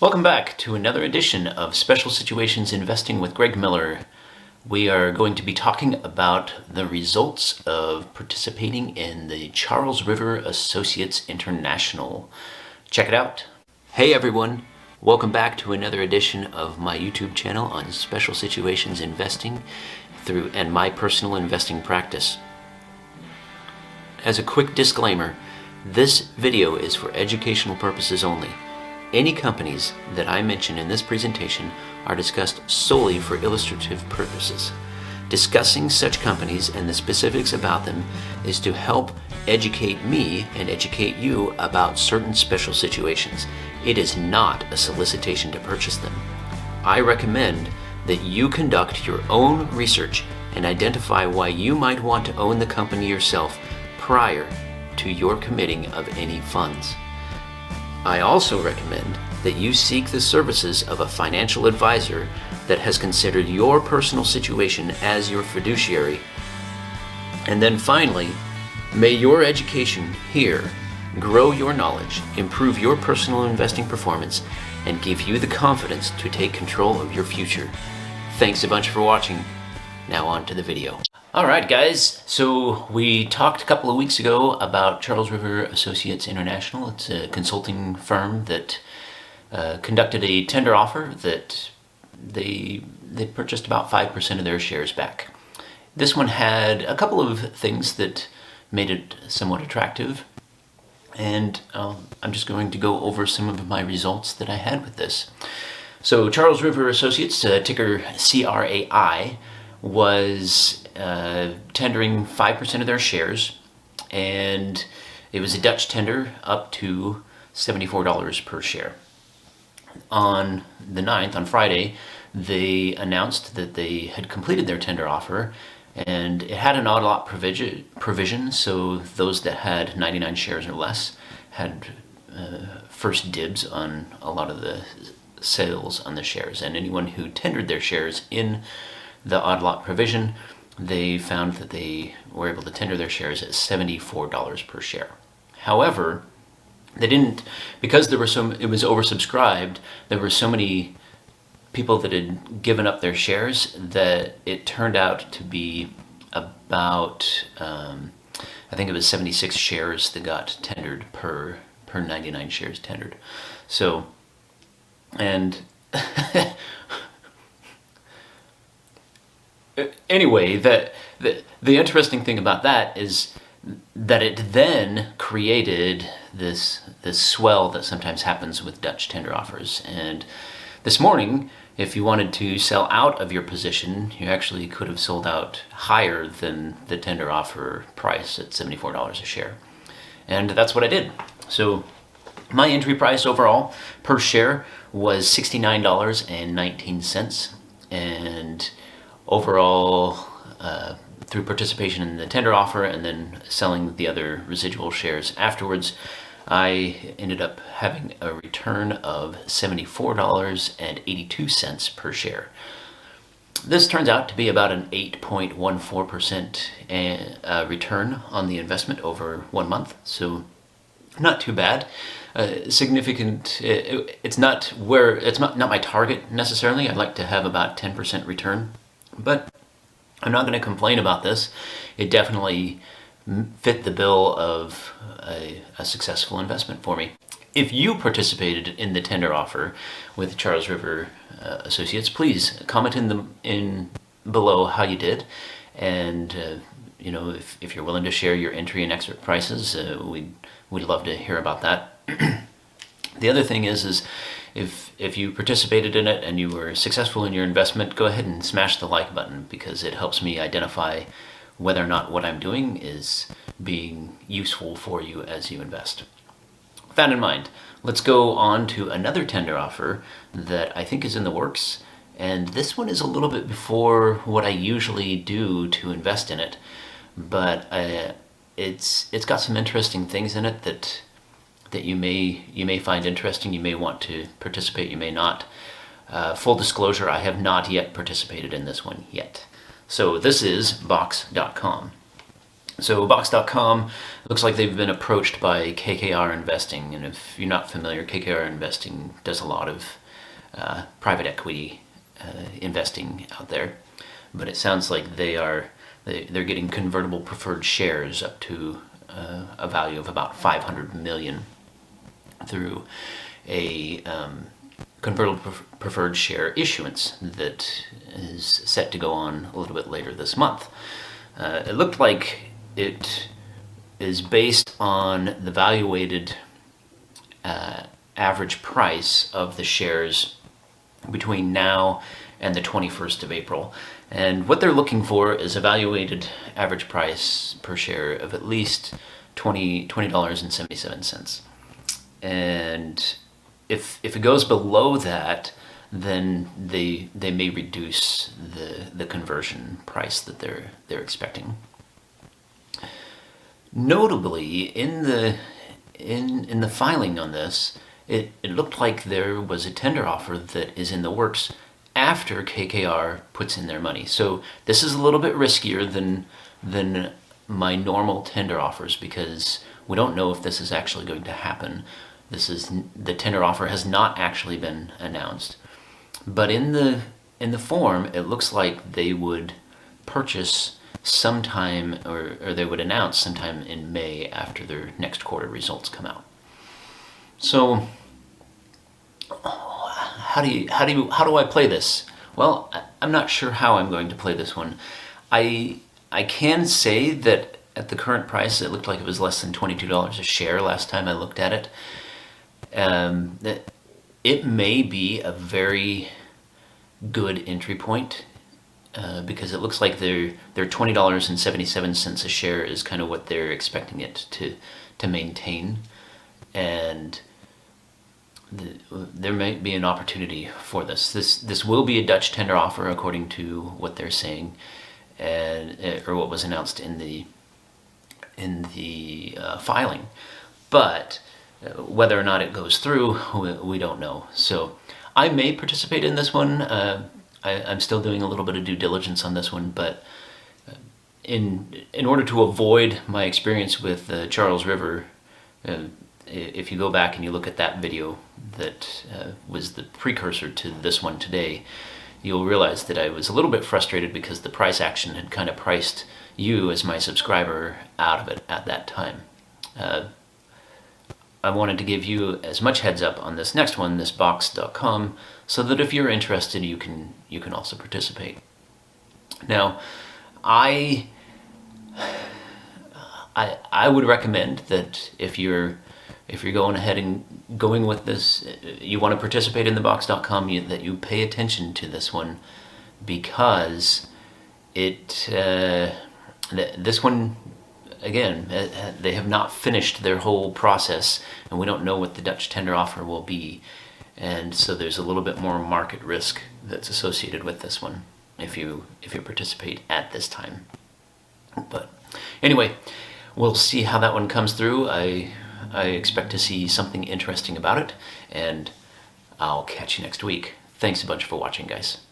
Welcome back to another edition of Special Situations Investing with Greg Miller. We are going to be talking about the results of participating in the Charles River Associates International. Check it out. Hey everyone, welcome back to another edition of my YouTube channel on Special Situations Investing and my personal investing practice. As a quick disclaimer, this video is for educational purposes only. Any companies that I mention in this presentation are discussed solely for illustrative purposes. Discussing such companies and the specifics about them is to help educate me and educate you about certain special situations. It is not a solicitation to purchase them. I recommend that you conduct your own research and identify why you might want to own the company yourself prior to your committing of any funds. I also recommend that you seek the services of a financial advisor that has considered your personal situation as your fiduciary. And then finally, may your education here grow your knowledge, improve your personal investing performance, and give you the confidence to take control of your future. Thanks a bunch for watching. Now on to the video. All right, guys, so we talked a couple of weeks ago about Charles River Associates International. It's a consulting firm that conducted a tender offer that they purchased about 5% of their shares back. This one had a couple of things that made it somewhat attractive, and I'm just going to go over some of my results that I had with this. So Charles River Associates, ticker CRAI, was tendering 5% of their shares, and it was a Dutch tender up to $74 per share. On the 9th, on Friday, they announced that they had completed their tender offer, and it had an odd lot provision, so those that had 99 shares or less had first dibs on a lot of the sales on the shares, and anyone who tendered their shares in the odd lot provision, they found that they were able to tender their shares at $74 per share. However, they didn't, because it was oversubscribed, there were so many people that had given up their shares that it turned out to be about, I think it was 76 shares that got tendered per 99 shares tendered. So, and anyway, the interesting thing about that is that it then created this swell that sometimes happens with Dutch tender offers. And this morning, if you wanted to sell out of your position, you actually could have sold out higher than the tender offer price at $74 a share. And that's what I did. So my entry price overall per share was $69.19, and overall, through participation in the tender offer and then selling the other residual shares afterwards, I ended up having a return of $74.82 per share. This turns out to be about an 8.14% return on the investment over 1 month, so not too bad. Significant. It's not my target necessarily. I'd like to have about 10% return, but I'm not going to complain about this. It definitely fit the bill of a successful investment for me. If you participated in the tender offer with Charles River Associates, please comment in below how you did, and if you're willing to share your entry and exit prices, we'd love to hear about that. The other thing is if you participated in it and you were successful in your investment, go ahead and smash the like button, because it helps me identify whether or not what I'm doing is being useful for you as you invest. With that in mind, let's go on to another tender offer that I think is in the works, and this one is a little bit before what I usually do to invest in it, but it's got some interesting things in it that you may find interesting. You may want to participate, you may not. Full disclosure, I have not yet participated in this one yet. So this is Box.com. So Box.com looks like they've been approached by KKR Investing, and if you're not familiar, KKR Investing does a lot of private equity investing out there. But it sounds like they're getting convertible preferred shares up to a value of about $500 million through a convertible preferred share issuance that is set to go on a little bit later this month. It looked like it is based on the valuated average price of the shares between now and the 21st of April. And what they're looking for is a valuated average price per share of at least $20.77. And if it goes below that, then they may reduce the conversion price that they're expecting. Notably, in the filing on this, it looked like there was a tender offer that is in the works after KKR puts in their money. So this is a little bit riskier than my normal tender offers, because we don't know if this is actually going to happen. The tender offer has not actually been announced. But in the form, it looks like they would purchase sometime, or they would announce sometime in May after their next quarter results come out. So how do I play this? Well, I'm not sure how I'm going to play this one. I can say that at the current price, it looked like it was less than $22 a share last time I looked at it. That it may be a very good entry point, because it looks like their $20.77 a share is kind of what they're expecting it to maintain, and there may be an opportunity for this. This will be a Dutch tender offer according to what they're saying, or what was announced in the filing, but whether or not it goes through, we don't know. So I may participate in this one. I'm still doing a little bit of due diligence on this one, but in order to avoid my experience with the Charles River, if you go back and you look at that video that was the precursor to this one today, you'll realize that I was a little bit frustrated because the price action had kind of priced you as my subscriber out of it at that time. I wanted to give you as much heads up on this next one, this Box.com, so that if you're interested, you can also participate. Now, I would recommend that if you're going ahead and going with this, you want to participate in the Box.com, that you pay attention to this one, because this one, again, they have not finished their whole process, and we don't know what the Dutch tender offer will be, and so there's a little bit more market risk that's associated with this one if you participate at this time. But anyway, we'll see how that one comes through. I expect to see something interesting about it, and I'll catch you next week. Thanks a bunch for watching, guys.